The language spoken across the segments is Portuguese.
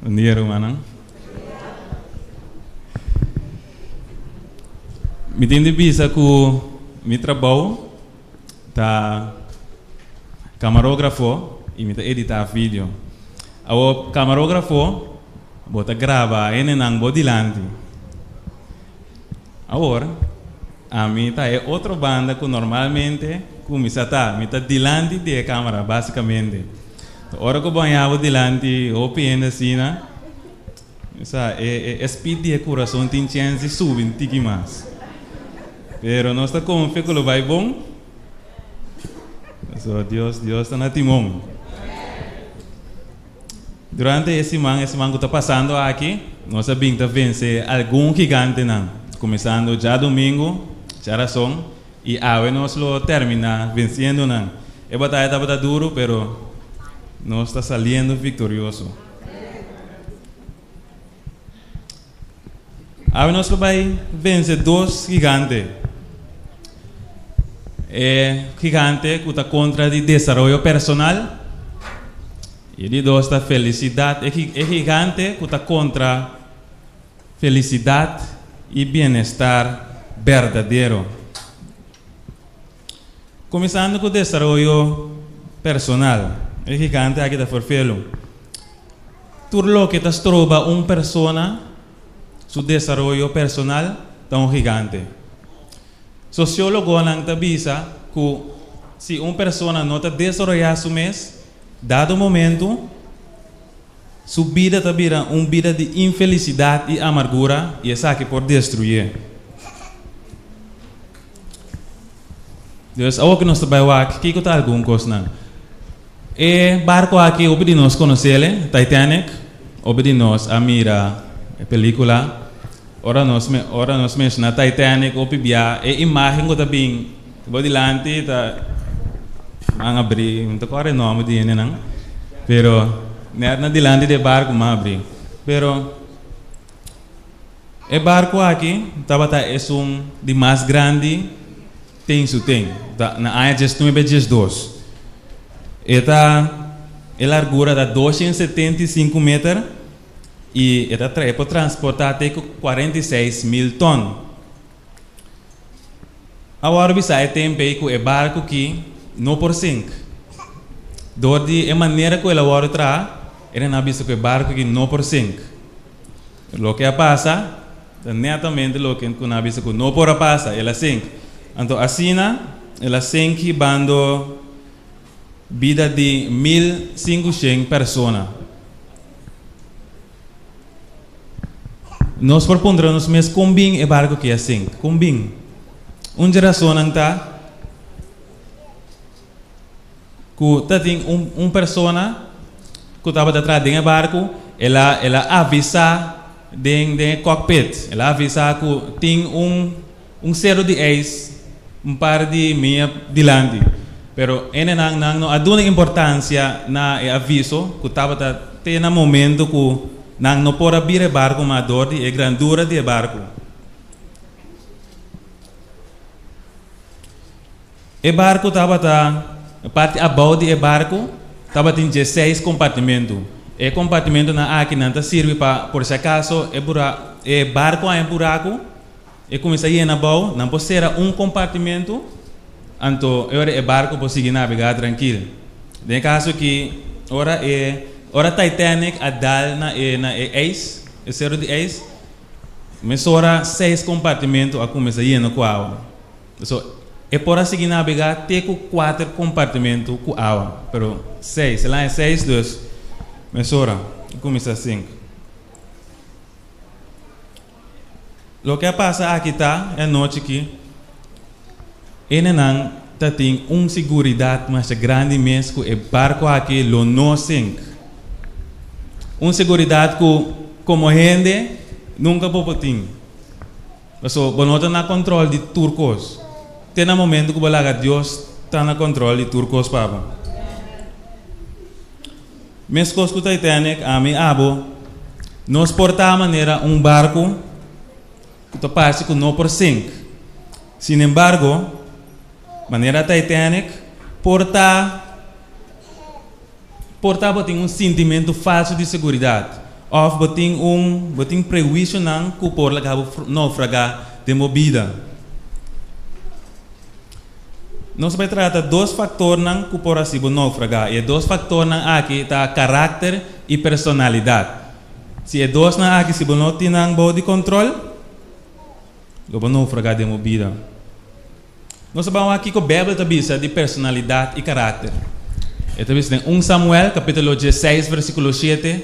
Bom dia, irmão. Me tem de visa que meu trabalho tá camarógrafo e me tá editar vídeo. O camarógrafo bota grava e não bota dilante. Agora, a mim tá é outra banda que normalmente começa me tá dilante da câmera basicamente. Ora que banhava dilante o piano assim, né? É speed de coração tem chance de subir um tique mais. Pero nós está confiando que vai bom. So, Deus está na timão. Durante esse ano que está passando aqui, nós sabemos que vencer algum gigante não. Começando já domingo, já razão, e hoje nós lo termina vencendo não. A batalha estava duro, pero nós está saliendo vitorioso. Hoje nós vai vencer dois gigantes. Gigante que está contra o desenvolvimento personal e de dois está felicidade. Gigante que está contra felicidade e bem-estar verdadeiro. Começando com o desenvolvimento personal, gigante aqui da forfelo. Tudo que está trova uma pessoa, seu desenvolvimento personal, é um gigante. Sociólogo não avisa que se uma pessoa não está desenvolvendo seu mês, dado momento, sua vida está vira uma vida de infelicidade e amargura e essa que pode destruir. Deus, algo que nós trabalhamos aqui, que está alguma coisa não. E barco aqui, obedi nós conhecemos, Titanic, obedi nós a mira a película. Ora nós menciona Titanic, o pibia, e imagem que está bem, vou dilante, está ang abrir, não estou correndo nome de ele não, pero na dilante de barco mas abrir, pero o barco aqui, estava é de mais grande, tem, na área de 9 a largura da 275 metros. E ela pode transportar até 46 mil tonnes. Agora, você tem que o barco que não por 5. De maneira que ela agora traz, ele não vista que o barco que não por 5. O que passa, netamente o que não vista que não por passa, ela 5. Então, assim, ela 5 bando vida de 1.500 pessoas. Nós propondremos mesmo combin e barco que é assim, combin. Uma geração não está que tem uma pessoa que estava atrás de barco, ela avisa de cockpit, ela avisa que tem um zero de ace, par de meia dilante. Pero ele não aduna importância na aviso que estava tendo momento que não pode abrir o barco, mas a dor e a grandura do barco. O barco estava a parte abaixo do barco, estava em 16 compartimentos. O compartimento na aqui não serve para, por se acaso, o barco é um buraco, e começa a ir na baú, não pode ser um compartimento, então o barco pode seguir navegar tranquilo. No caso que, ora Titanic a dal na ace, o zero de ace, mas ora 6 compartimentos a começar a ir no água. So, é por seguir navegar tem 4 compartimentos com água, pero 6, lá é 6, 2, mas ora começa a 5. O que passa aqui é noite que ele não tem uma segurança mais grande mesmo que o barco aqui não 5. Uma segurança que, como gente, nunca pode ter. So, bonota na controle de turcos. Tem um momento que Deus está na controle de turcos, papa. Mesmo que o Titanic, a mim, nós portamos a maneira barco que parece que não por 5. Sin embargo, maneira Titanic, portava tem um sentimento falso de segurança. of boting prejuízo nang kupor lagabo naufragar de movida. Nós vai tratar dois fatores nang kupor asibo naufragar. E dois fatores nang aqui tá caráter e personalidade. Se é dois nang aqui sibo não tem nang body control, lobo naufragar de movida. Nós vamos aqui com a Bíblia tabisa de personalidade e caráter. Esta vez em 1 Samuel, capítulo 16, versículo 7.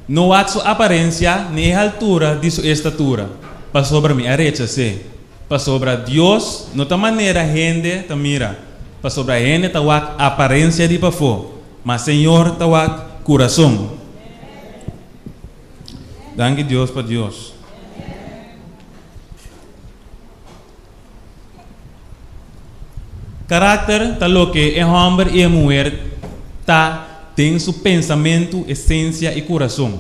No há sua aparência, nem a altura de sua estatura. Para sobre mim, a rechace. Para sobre Deus, não tem maneira gente te mira. Para sobre a gente te wak aparência de pafo. Mas Senhor te wak coração. Danke Deus para Deus. Caráter tá lo que é homem e mulher tá tem seu pensamento, essência e coração.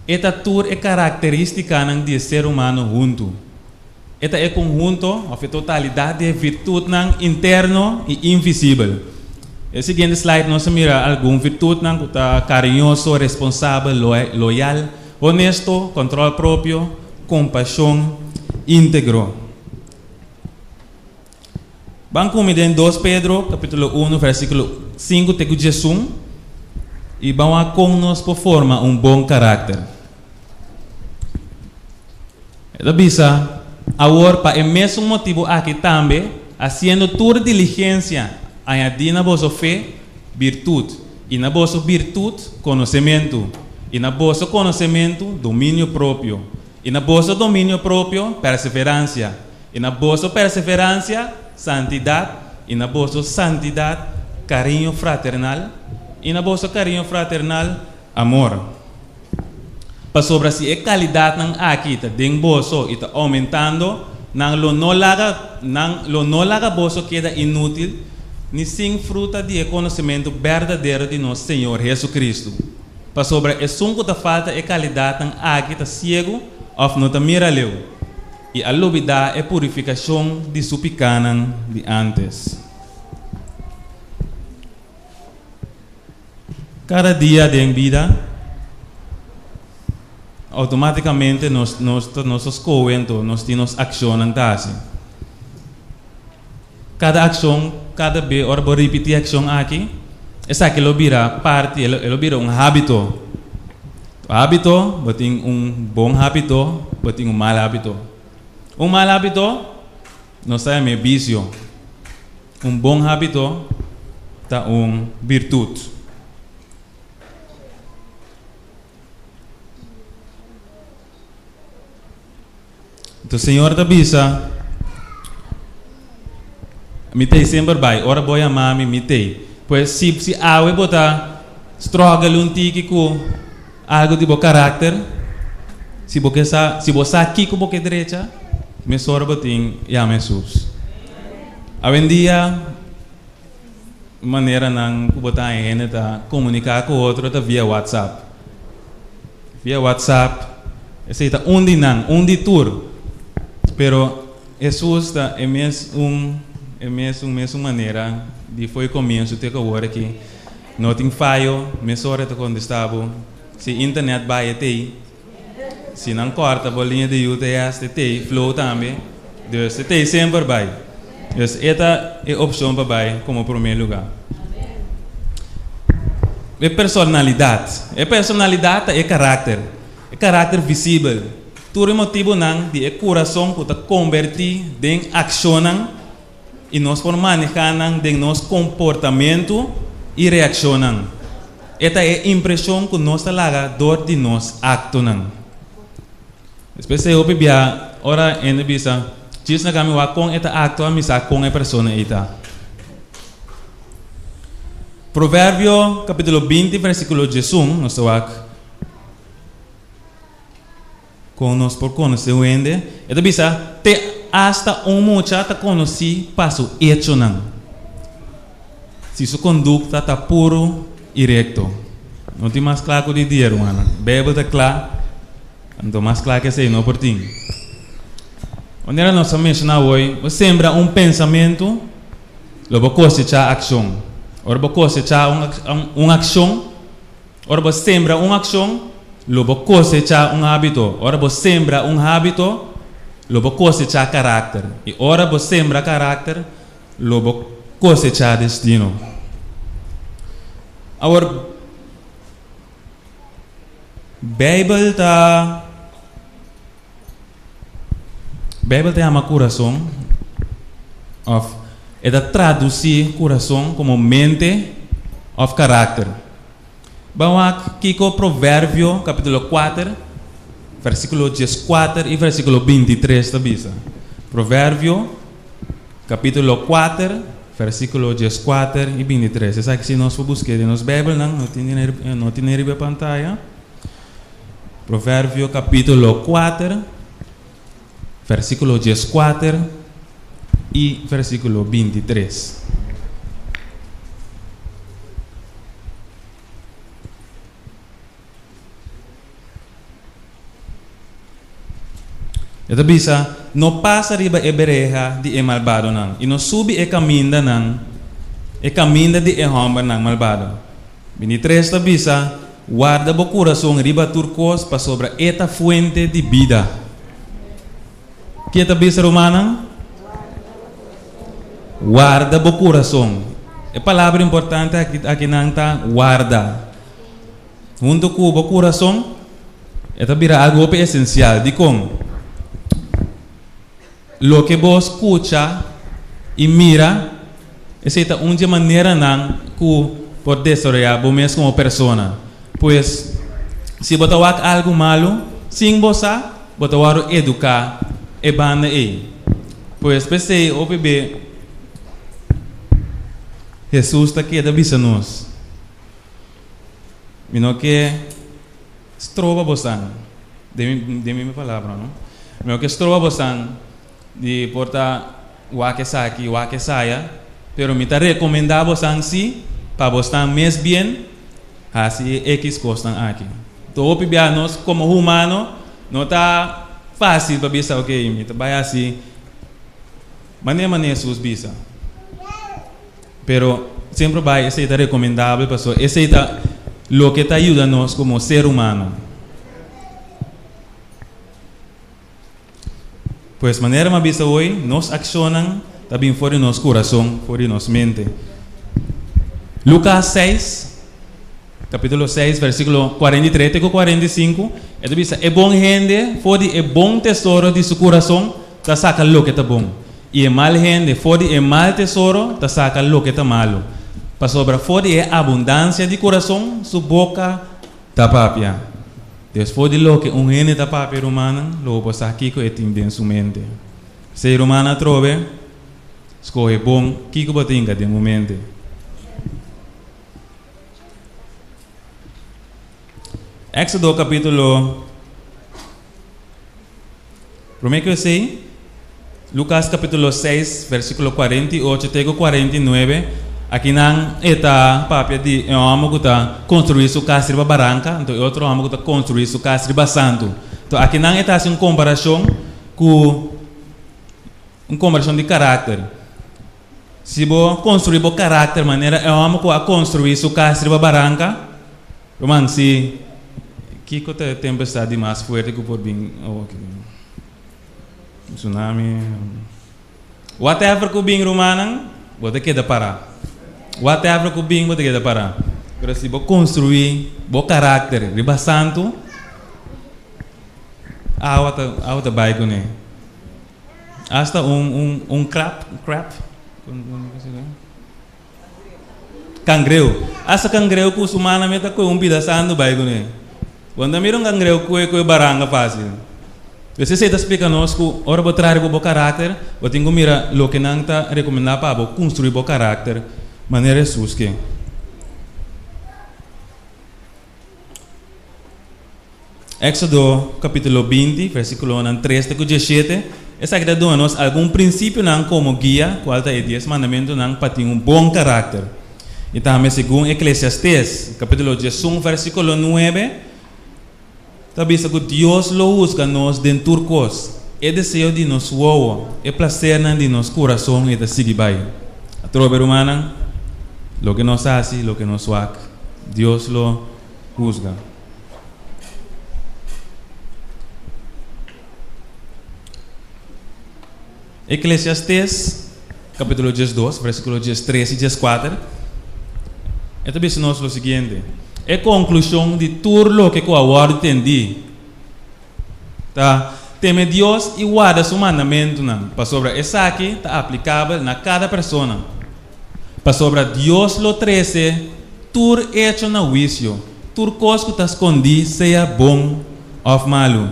Esta tour é característica de ser humano junto. Esta é conjunto, a totalidade de virtude interno e invisível. O seguinte slide nós mira alguma virtude que tá carinhoso, responsável, loyal, honesto, controle próprio, compaixão, íntegro. Vamos começar em 2 Pedro, capítulo 1, versículo 5, te Jesus, e vamos a con-nos por forma bom caráter. Esta bisa, agora para o mesmo motivo aqui também, haciendo toda diligência, añadir na vossa fé, virtude, e na vossa virtude, conhecimento, e na vosso conhecimento, domínio próprio, e na vosso domínio próprio, perseverança, e na vossa perseverança, santidade, e na vossa santidade, carinho fraternal, e na vossa carinho fraternal, amor. Para sobre si a qualidade ng aqui tá ding boso e tá aumentando, nang lo no laga boso queda inútil, ni sing fruta de conhecimento verdadeiro de nosso Senhor Jesus Cristo. Para sobre é sunco da falta a qualidade ng aqui tá cego, of não tá mira leu. E a lubida é purificação de sua picanan de antes. Cada dia de vida, automaticamente nós escolhemos, nós temos ação em tase. Cada ação, cada vez, ora vou repetir a ação aqui, essa que vira parte, ele vira hábito. O hábito, tem bom hábito, tem mau hábito. Mal hábito, não é vício. Bom hábito, tá virtude. Então, o Senhor da bisa, mitei sempre vai, ora boy a mami mitei. Pois se awe bota struggle tiki com algo de bom caráter, se você aqui com boca direita, me sorbo ting ya Jesus. Hoje dia maneira nang kubota gente ta comunicar com outro ta via WhatsApp. Via WhatsApp, esse tá de tour. Pero Jesus ta é mesmo maneira de foi começo te agora aqui. Não tem falho, me sorte quando estava. Se internet vai até se não corta a bolinha de UTS, tem flow também. Dus tem sempre vai. Dus esta é a opção para vai como primeiro lugar. É personalidade. É personalidade é caráter. É caráter visível. Todo motivo não de coração que está convertir em ação e nós por manejar de nosso comportamento e reação. Esta é a impressão que nós laga dor de nós acto não. Especialmente eu bebia ora em bisa, diz na kami wa com esta acto a misa com a persona ita. Provérbio capítulo 20 versículo 11, nós wak com nós por conhecer o ende. Esta bisa te hasta mucha ta conheci passo hecho não. Se sua conduta está puro e reto. Não tem mais claro de dia, mano. Bebe está claro. Então, mais claro que sei, não por ti. Onde era nossa mencionar hoje, você sembra pensamento, logo cosechar ação. Ora, você cosechar uma ação, ora, você sembra uma ação, lobo cosecha un hábito. Ora vos sembra un hábito, lobo cosecha carácter. E ora vos sembra carácter, lobo cosecha destino. Agora, Bible tem uma coração, ela traduz coração como mente ou carácter. Vamos aqui com o Provérbio, capítulo 4, versículo 14 e versículo 23 também. Provérbio, capítulo 4, versículo 14 e 23. Essa aqui se nós for buscar nos Bíblia, não tem na pantalla. Provérbio, capítulo 4, versículo 14 e versículo 23. Ito bisa, no passa riba e bereha di e malvado nang. E no subi e caminda nang, e caminda di e homem nang malvado. 23 ta bisa, guarda bo coração riba turcos pa sobra eta fuente de vida. Que ta bisa romana? Guarda bo coração. É palavra importante aqui nang ta guarda. Junto com bo coração, eta bira algo essencial de como lo que vos escucha y mira, es esta una manera que por desarrollar vos mesmo como persona. Pues, si vos tawak algo malo, sin vos tawaro educar e banda e. Pues, pensei, o bebê, Jesus está aqui da bisa nos. Mino que estroba bosan. Demi minha palavra, não? Mino que estroba bosan de porta wake saki, wake saya, pero me ta recomendava si para estar mais bem, assim X costan aqui. Então, nós como humano, não está fácil para pensar, ok, me vai assim, maneira suas bisa. Pero sempre vai ser recomendável para só, esse é o que te ajuda nós como ser humano. Pues maneira ma bisa hoy, nos accionan também fora nosso coração, fora nossa mente. Lucas 6, capítulo 6, versículo 43 e 45, ele diz, é bom gente, fora é bom tesouro de seu coração, tá saca lo que tá bom. E é mal gente, fora é mal tesouro, tá saca lo que tá malo. Para sobra fora é abundância de coração, sua boca tá papia. Después de lo que un gente da papel humana, lo pasa aquí con en su mente. Ser humana trove, escoge bom, kiko batinga de momento. Éxodo capítulo, primeiro que eu sei, Lucas capítulo 6, versículo 48 até 49. Aqui não está papel de um homem que está construir sua casa de barranca, então outro homem que está construir sua casa de santo. Então aqui não está uma comparação de caráter. Se você construir o caráter maneira é um homem que vai construir sua casa de barranca, romano se que tem tempestade mais forte que por vir, tsunami, whatever que vir romano, você quer parar. Whatever que bem você quer parar. Mas se você construir o caráter riba santo, a vai com ele. Hasta crab, cangreu. Hasta cangreu que os humanos metem com pedaço vai com ele. Quando miram cangreu com baranga fácil. Você está explicando nós que ora vou trazer o caráter, vou ter que mirar o que não está recomendado para construir o caráter. Maneira Jesus que Éxodo capítulo 20 versículo 3 até 17 essa aqui dá-nos algum princípio não como guia qual é 10 mandamentos não para ter bom caráter e também segundo Eclesiastes capítulo 11 versículo 9 também que Deus lo usa nos dentro turcos é desejo de nos uau é prazer de nos coração e de seguir vai a troca humana lo que nos hace, lo que nos hace, Dios lo juzga. Eclesiastes, capítulo 2, versículo 3 e 4. Esta vez nós o seguinte. É conclusão de tudo o que eu agora entendi. Tá? Teme Deus e guarda seu mandamento. Para sobre essa aqui está aplicável na cada pessoa. Para sobre Deus lo 13, tudo hecho na juízo. Tudo coisa que está escondido, seja bom ou malo.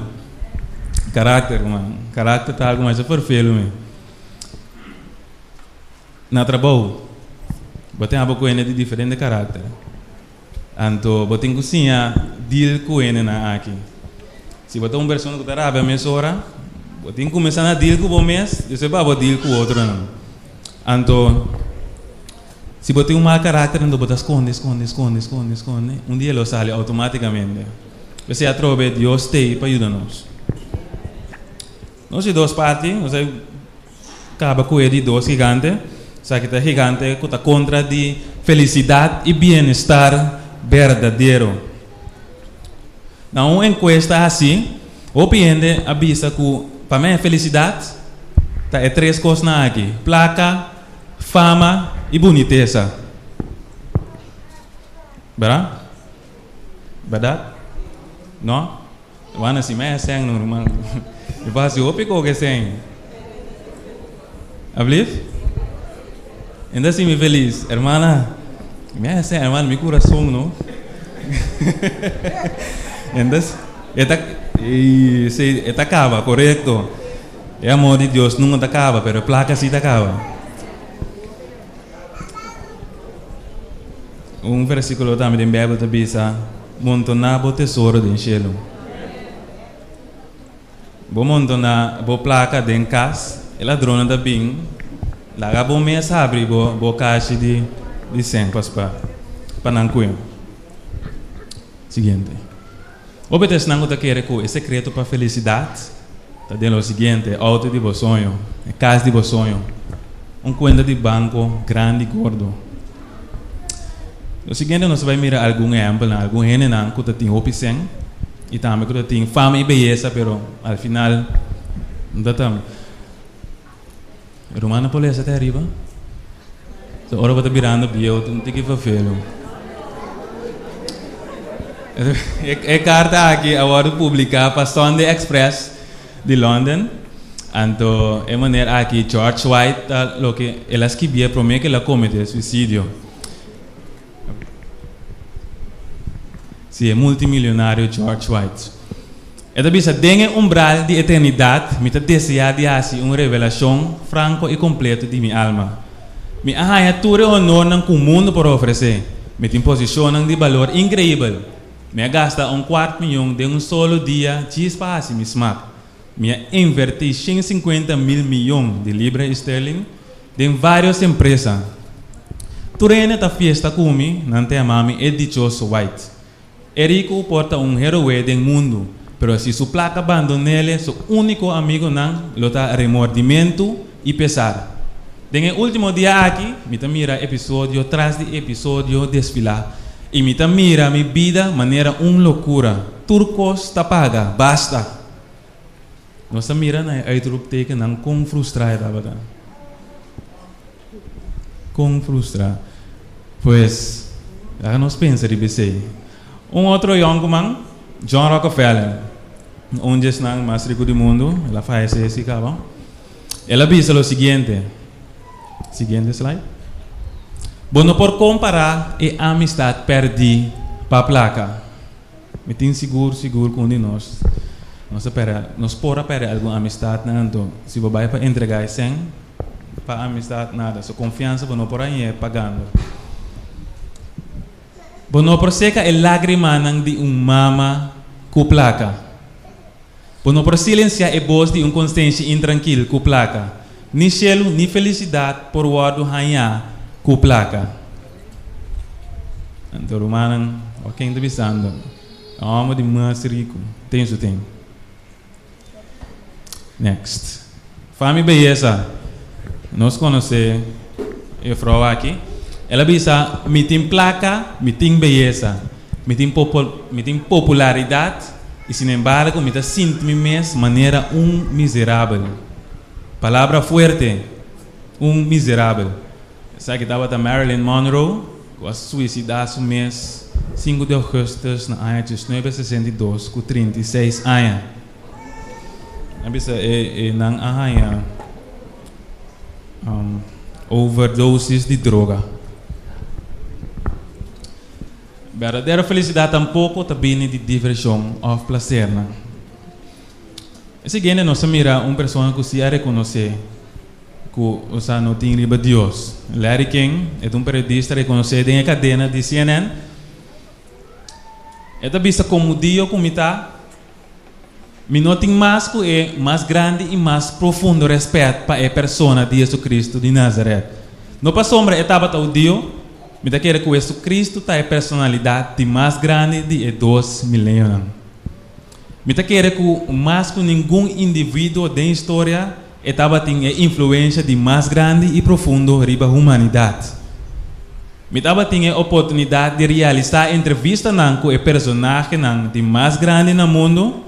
Caráter, mano. Caráter está algo mais perfeito. Na trabalho, você tem uma coisa de diferente caráter. Então, você tem que cozinhar deal com ele na aqui. Se você é uma pessoa que está rápida a mesma hora, você tem que começar a deal com o mês, depois vai deal com o outro. Então, se você tem um mau caráter, então você esconde. Um dia ele sai automaticamente. Você atrove Deus tem para ajudar-nos. Nós temos duas partes, você acaba com ele dois gigantes. Sabe que gigante que está contra de felicidade e bem-estar verdadeiro. Na uma encuesta assim, o cliente avisa que para mim felicidade tá é três coisas aqui: placa, fama e boniteza. Verdade? Verdade? Não? Wana si me sang normal. E basi opi ko que sang. Ablif? Ainda assim me feliz, hermana. Me hace, hermano, mi corazón, ¿no? Entonces, esta acaba, correcto. El amor de Dios nunca acaba, pero placa sí acaba. Un versículo también en Bíblia te dice: montonabo tesouro del cielo. Bo montona, bo placa den casa, el ladrón da bem. Lá bom mês abre bo caixa de 100 para não cuidar. Seguinte. O que você não quer com é secreto para felicidade. Está dizendo o seguinte: auto de bo sonho, casa de bo sonho, conta de banco grande e gordo. O seguinte, nós vai mirar algum exemplo, algum gente não que tem opção e também que tem fama e beleza, pero al final não está. Romana polícia até arriba. So, ora você virando bio, tu não tem que fazer. É carta aqui agora publicada para Sunday Express de London. Então, é maneira aqui George White, lo que ela escrevia para mim que ela cometeu suicídio. Sim, é multimilionário George White. Esta bisa dengue umbral de eternidade, me deseja de assim uma revelação franco e completa de minha alma. Me arranha tudo o honor que o mundo pode oferecer. Me tem posição de valor incrível. Me gasta $250 milhões de solo dia de espaço me smack. Me inverti 150 mil milhões de libras esterling em várias empresas. Turene esta festa comigo, não tem mami é dichoso White. Erico porta herói do mundo. Pero se su placa abandonele, su único amigo não lota remordimento e pesar. En el último dia aqui, me mira episódio tras de episódio desfilar. E me mira mi vida maneira loucura. Turcos tapaga, basta. Nós mira na uitroepteken que não com frustrada. Com frustrar. Pues, agora nós pensa de BC. Outro young man, John Rockefeller. Onde está o mais rico do mundo, ela faz esse cabão. Ela diz o seguinte slide. Bueno, por comparar a amistade perdi para a placa. Me tem seguro com de nós. Nós pora para alguma amistade não. Se você vai para entregar 100 para amistade nada, sua confiança você não por aí é pagando. Bueno, por seca é lágrima de mama com placa. Bueno, por silenciar a voz de consciência intranquilo com placa. Ni cielo, ni felicidade por guardo hanha com placa. Então, Romano, quem está pensando? A alma de mais rico. Tem isso, tem. Next. Fama beleza. Nós conhecemos a Frau aqui. Ela diz: me tem placa, me tem beleza, me tem popularidade. E, sin embargo, me sinto-me de maneira miserável. Palavra fuerte, miserável. Sabe que estava a Marilyn Monroe, que a suicidar no mês 5 de agosto, na ano de 1962, com 36 anos. Nang overdosis de droga. Verdadeira felicidade tampouco também de diversão ou prazer. Esse gente não se mira uma pessoa que se reconhece que o não tem riba Deus. Larry King é um periodista reconhecido em cadena de CNN. É vista como Deus como está. Me não tem mais que é mais grande e mais profundo respeito para a pessoa de Jesus Cristo de Nazaré. Não para sombra etapa o Deus. Me dá que Jesus Cristo tá a personalidade mais grande de 2 milênios. Me dá que mais que nenhum indivíduo da história estava tem a influência de mais grande e profundo riba humanidade. Me dava tem a oportunidade de realizar entrevista com o personagem de mais grande no mundo.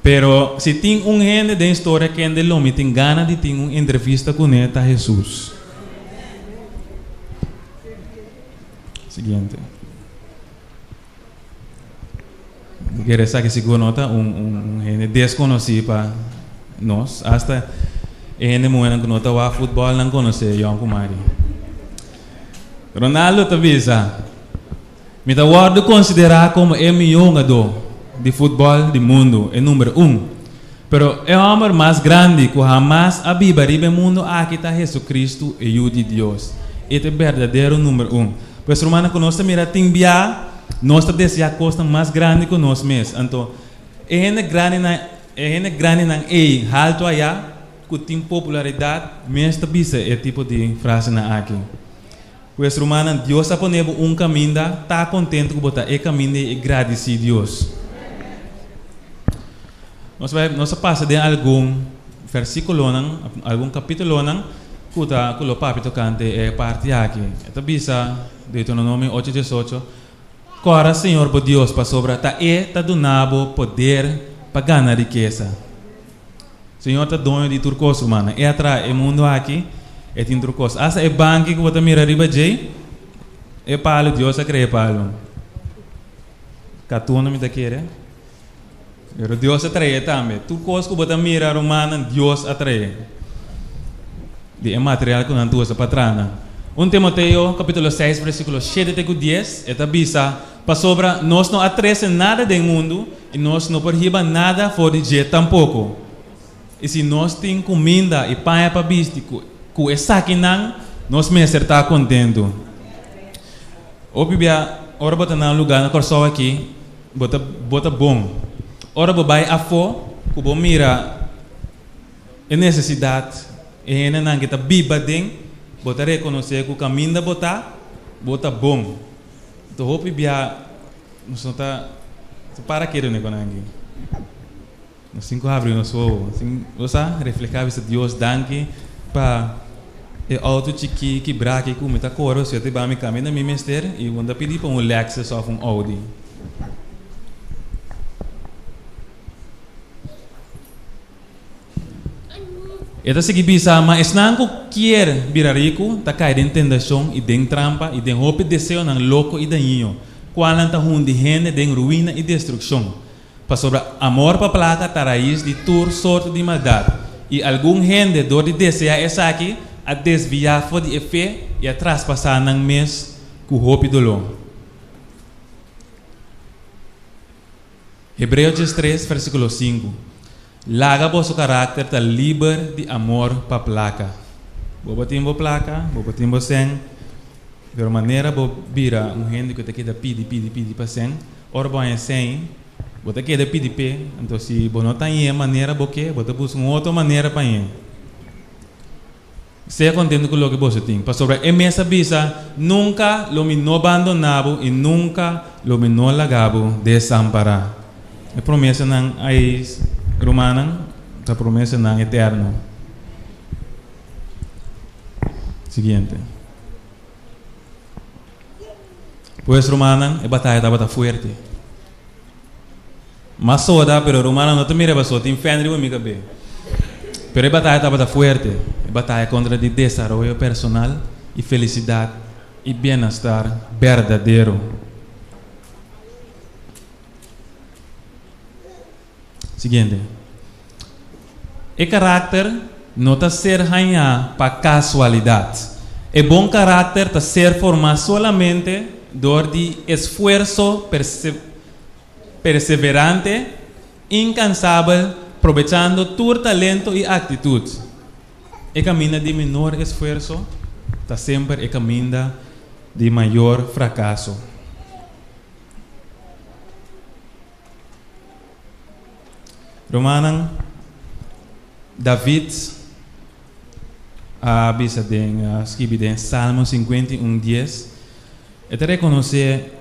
Pero se tem gente da história que ainda não me tem gana de ter uma entrevista com ele, tá Jesus. Seguinte. Quero saber se nota gente desconhecido para nós, hasta gente muito que nota o futebol não conhece eu como Mari. Ronaldo Tavisa, me dá guardo considerar como o melhor jogador de futebol do mundo, é número 1. Pero é o homem mais grande que jamais a Bíblia ribe mundo aqui está Jesus Cristo e o de Deus. Este é o verdadeiro número 1. Pois romana que nós mira tem bia, nós deseja a coisa mais grande que nós mesmos. Então, é grande na alto aí, que tem popularidade, mas também é tipo de frase na aqui. Pois romana Deus a poner caminho, está contente com botar e caminho e agradecer Deus. Nós passa de algum versículo, algum capítulo, que o papi tocante é parte aqui. Então, bisa, Deuteronômio 8:18, Cora, Senhor, por Deus, para sobra, tá donado poder para ganhar riqueza. Senhor, tá dono de turcos, mano. É atrás, é mundo aqui, é tem turcos. Asa é banco que você mira riba jay, é palo, Deus a criar palo. Catuna me daquele. Pero Deus atrai também. Tudo coisa que você mira romana, Deus atrai. De material que não usa patrana. 1 Timoteo, capítulo 6, versículo 7 até 10, é tabisa, para sobra, nós não atrasa nada do mundo e nós não perriba nada fora de jeito tampouco. E se nós temos comida e pão para bicho, com essa aqui não, nós mesmo está contente. O Bíblia, ora bota no lugar na corção aqui, bota bom. Ora vai a fo, que bom mira a necessidade, e não que está biba dentro, bota reconhecer que o caminho da bota bom. Então o Bíblia, nós não está para que não é aqui. Nós cinco abril nós vamos refletir se Deus danke para e auto chiqui que braque como está coro se te vai me caminhar na minha ministério e quando pedir para Lexus ou Audi. Então se que bisa mas não quer virar rico tá cai dentro tentação e dentro trampa e dentro hope desejo não louco e daninho qual anta de gente dentro ruína e destruição para sobre amor para placa tá raiz de toda sorte de maldade e algum gente do de desejar essa aqui a desviar fora de fé e a traspassar nang mês com hope dolor. Hebreus 3 versículo 5. Laga vosso caráter tá livre de amor para placa. Bobo timbo placa, bobo timbo sen. De maneira bo bira gente que te queda pidi para sen. Ora bom é sen. Bota queda pidi pe. Então se bo não tem maneira bo que, bota busca outra maneira para ir. Seja contente com o que você tem. Para sobre essa bisa, nunca lo me no abandonabo e nunca lo me no lagabo desamparar. A promessa não é romana, a promessa não é eterna. Seguinte. Pois romana, a batalha estava forte. Mas soda, pero romana não te mira para só, tem fé em amiga bem. Pero a batalha estava fuerte. A batalha contra o desenvolvimento personal e felicidade e bem-estar verdadeiro. Seguinte. O caráter não está ser ganhado para casualidade. O bom caráter está ser formado solamente por de esforço perseverante, incansável, aprovechando tu talento e atitude. O caminho de menor esforço está sempre o caminho de maior fracasso. Romanan David escreve em Salmo 51:10 e reconhecer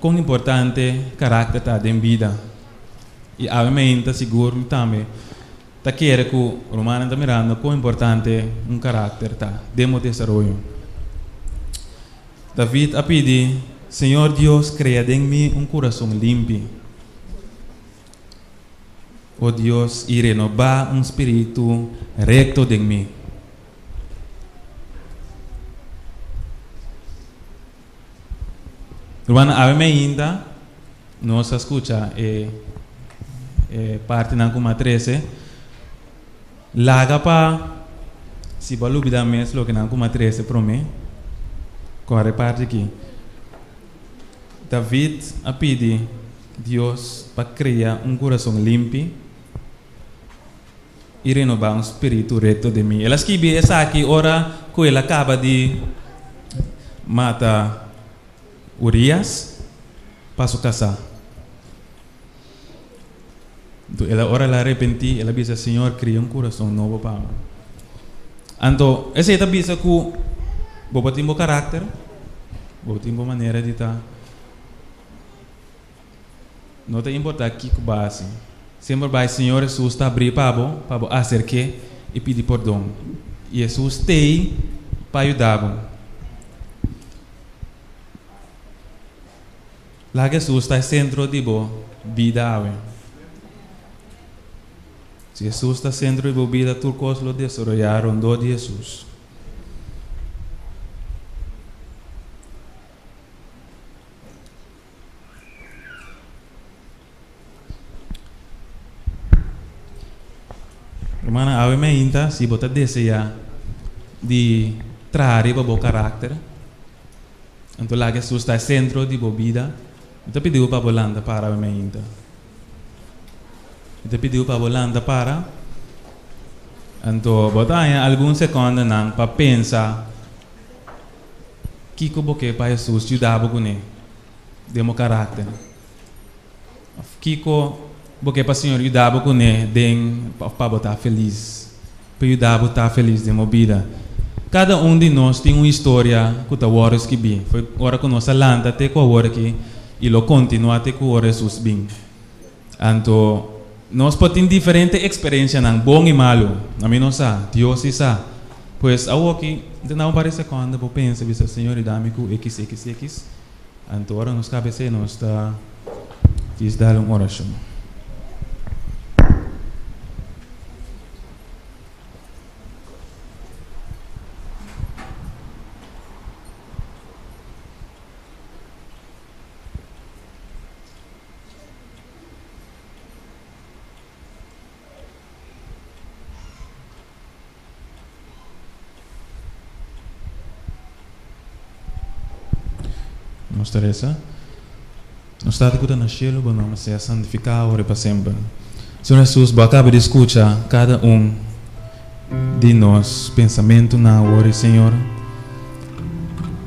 quão importante caráter está em vida. E obviamente seguro também está querendo que o Romano está mirando quão importante caráter está demo desenvolvimento. David pede, Senhor Deus, crea em mim coração limpo. Oh Deus, e renovar espírito recto em mim. Romano, obviamente, nós escuta parte na como 13, laga pa se balubida mes lo que na como 13 para mim, corre parte aqui. David pede Deus para criar coração limpo e renovar espírito reto de mim. Ela escreve essa aqui, ora que ela acaba de matar Urias para sua casa. Então, ela ora ela arrepende, ela diz, Senhor, cria coração novo para mim. Então, essa é a bisa que vou ter um caráter, vou ter uma maneira de estar. Não tem importar aqui com base. Sempre vai, Senhor Jesus, está abrir para acercar e pedir perdão. E Jesus tem para ajudar. Lá Jesus está centro de vida. Se Jesus está centro de vida, tudo coisa lo desarrollaram do de Jesus. Hermana, obviamente, se você deseja de trazer o caráter, então lá Jesus está centro de vida. Então pediu para volanda para obviamente. Então pediu para volanda para. Então botar alguns segundos para pensar que que para Jesus ajudava com ele, demo caráter. Que porque para o Senhor ajudava com ele, para botar feliz, para ajudar a estar feliz de vida. Cada de nós tem uma história que está hora que bem. Foi hora que nós lanta até com a hora que e lo continua até com a hora Jesus bem. Então nós podemos ter diferentes experiências, bom e malo. A mim não sabe, Deus sabe. Pois aqui não parece quando eu penso, o Senhor dá-me com x. Então agora nos cabe ser nós está fiz dar uma oração. Nós Teresa, nós estamos aqui no cielo, bom nome seja santificado ora para sempre. Senhor Jesus, acaba de escutar cada de nós pensamento na hora, Senhor.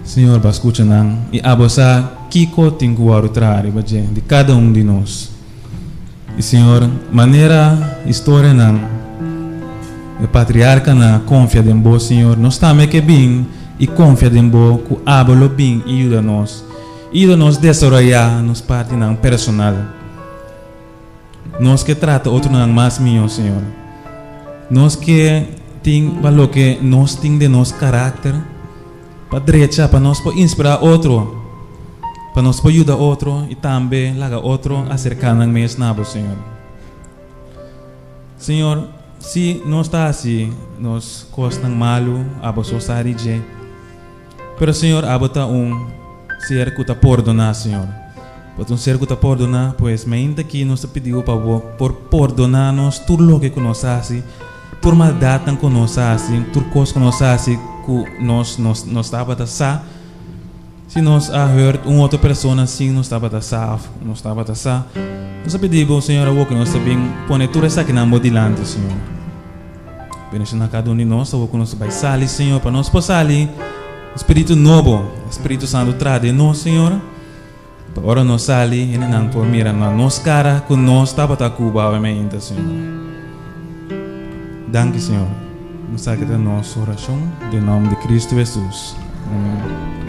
Senhor, vai escutar e abusar que tem que orar de cada de nós. E Senhor, maneira história o patriarca confia em vós, Senhor. Nós estamos aqui bem e confia em vós, que abalo bem e ajuda-nos. Ajuda-nos a desarrollar nos parte personal. Nós que trata outro mais meu, Senhor. Nós que tem valor que nós tem de nosso caráter para direita, para nós para inspirar outro, para nós para ajudar outro e também laga outro acercar a mesmo, Senhor. Senhor, se não está assim, nós costam malo, abo só sarije. Pero Senhor, abo tá ser que tá perdonar, Senhor. Por ser que tá perdonar, pues ainda que nós pediu para por perdonar-nos tudo o que nós fazemos, por maldade que nós fazemos, tudo coisa que nós fazemos, que nós estava a sa. Se nós a hört outra pessoa assim, nós estava a sa, nós estava a sa. Nós pedimos, Senhor, que nós sabemos pôr tudo isso aqui na mão dilante, Senhor. Bendição cada um de nós, que nós vai sair, Senhor, para nós possamos sair. Espírito novo, Espírito Santo traz de nós, Senhor. Agora nós saímos e não por mirar na nossa cara, que nós estamos a Cuba, obviamente, Senhor. Danke, Senhor. Nos saque da nossa oração, em nome de Cristo Jesus. Amém.